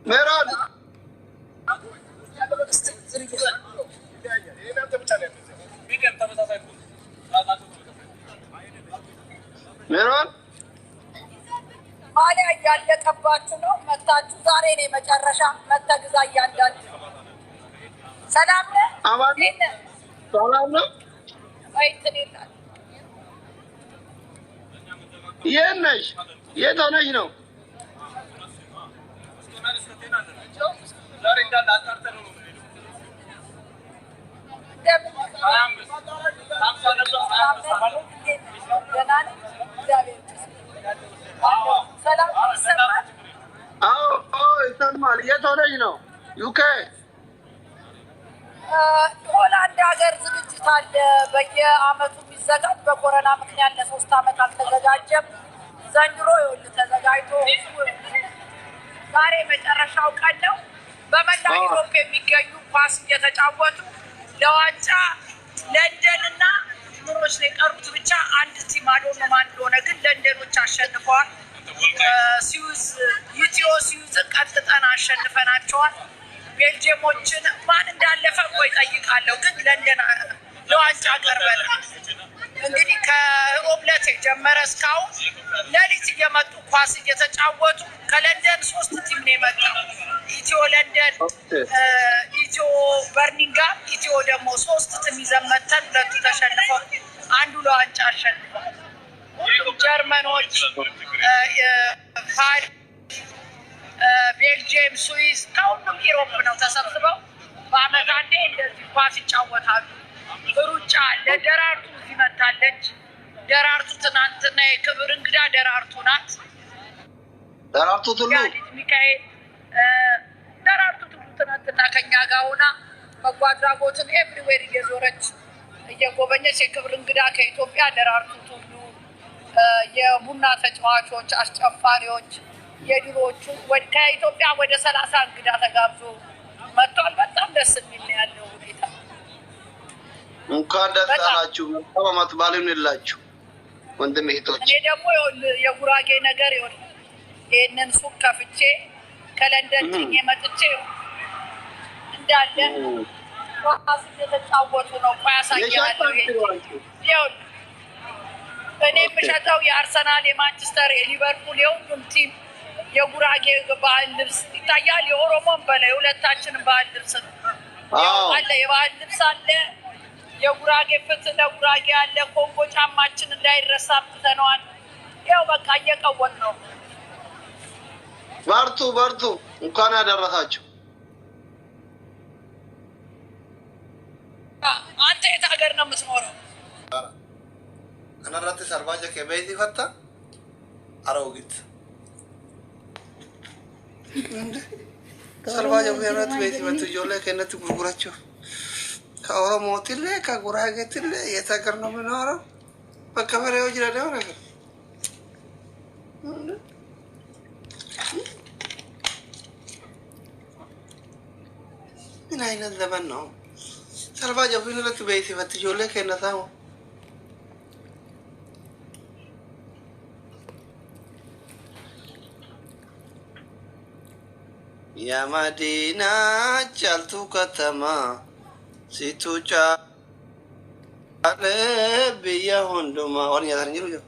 ميرون ميرون ማለ ያለቀባችሁ ነው መጣችሁ ዛሬ ነው መጨረሻ መተግዛ ያንዳል ሰላም ነው አማን ሰላም ነው አይተኔታል የነሽ የታነሽ ነው ዛሬ እንዳለ አጣርተን ነው ይሰማል የታነሽ ነው ዩኬ ሆላንድ ሀገር ዝግጅት አለ በየአመቱ የሚዘጋጅ በኮሮና ምክንያት ለ3 አመት አልተዘጋጀም ዘንድሮ ይኸውልህ ተዘጋጅቶ ዛሬ መጨረሻው ቀን ነው በመላው ኢሮፕ የሚገኙ ኳስ እየተጫወቱ ለዋንጫ ለንደንና ምሮች ላይ ቀሩት ብቻ አንድ ቲም አዶኖ ማን እንደሆነ ግን ለንደኖች አሸንፈዋል ሲዩዝ ሲዩዝን ቀጥተን አሸንፈናቸዋል ቤልጅየሞችን ማን እንዳለፈ ቆይ ጠይቃለሁ ግን ለንደን ለዋንጫ ቀርበናል እንግዲህ ከሮብለት የጀመረ እስካሁን ለሊት እየመጡ ኳስ እየተጫወቱ ከለንደን 3 ቲም ነው የመጣው ኢትዮ ለንደን ኢትዮ በርሚንጋም ኢትዮ ደግሞ 3 ቲም ይዘመተን ሁለቱ ተሸንፈው አንዱ ለዋንጫ አሸንፈዋል ጀርመኖች ቤልጅየም ስዊስ ከሁሉም ኢሮፕ ነው ተሰብስበው በአመት አንዴ እንደዚህ ኳስ ይጫወታሉ ሩጫ ለደራርቱ ይመታለች ደራርቱ ትናንትና የክብር እንግዳ ደራርቱ ናት ደራርቱ ሁሉ ሚካኤል ደራርቱ ትናንትና ከኛ ጋር ሆና በጓድራጎትን ኤቭሪዌር እየዞረች እየጎበኘች የክብር እንግዳ ከኢትዮጵያ ደራርቱ ሁሉ የቡና ተጫዋቾች አስጨፋሪዎች የድሮቹ ከኢትዮጵያ ወደ 30 እንግዳ ተጋብዞ መጥቷል በጣም ደስ የሚል ያለው ሁኔታ እንኳን ደስ አላችሁ አማማት ባለም ይላችሁ ወንድም እህቶች እኔ ደግሞ የጉራጌ ነገር ይወል ይሄንን ሱቅ ከፍቼ ከለንደን መጥቼ እንዳለ ኳስ እየተጫወቱ ነው ያሳያለሁ ይሄው እኔ የምሸጠው የአርሰናል የማንቸስተር የሊቨርፑል የሁሉም ቲም የጉራጌ ባህል ልብስ ይታያል የኦሮሞን በላይ ሁለታችንም ባህል ልብስ ነው አለ የባህል ልብስ አለ የጉራጌ ፍትህ ለጉራጌ አለ ኮንጎ ጫማችን እንዳይረሳ ብተነዋል ያው በቃ እየቀወጥ ነው በርቱ እንኳን ያደረሳችሁ አንተ የት ሀገር ነው የምትኖረው انا رات سرباجه كبيتي فتا اروغيت سرباجه بيرات بيتي مت جوله كنت غرغراچو كاوروموت له كغراغت له يتاكر ነው ምናረው በከበሬው ይረዳው ነገር ምን አይነት ዘመን ነው سرباجه بيرات بيتي مت جوله كنتاው يا مدينة جلتو كتما سيتو جا بيا هندوما ورنيا ترنجلو جو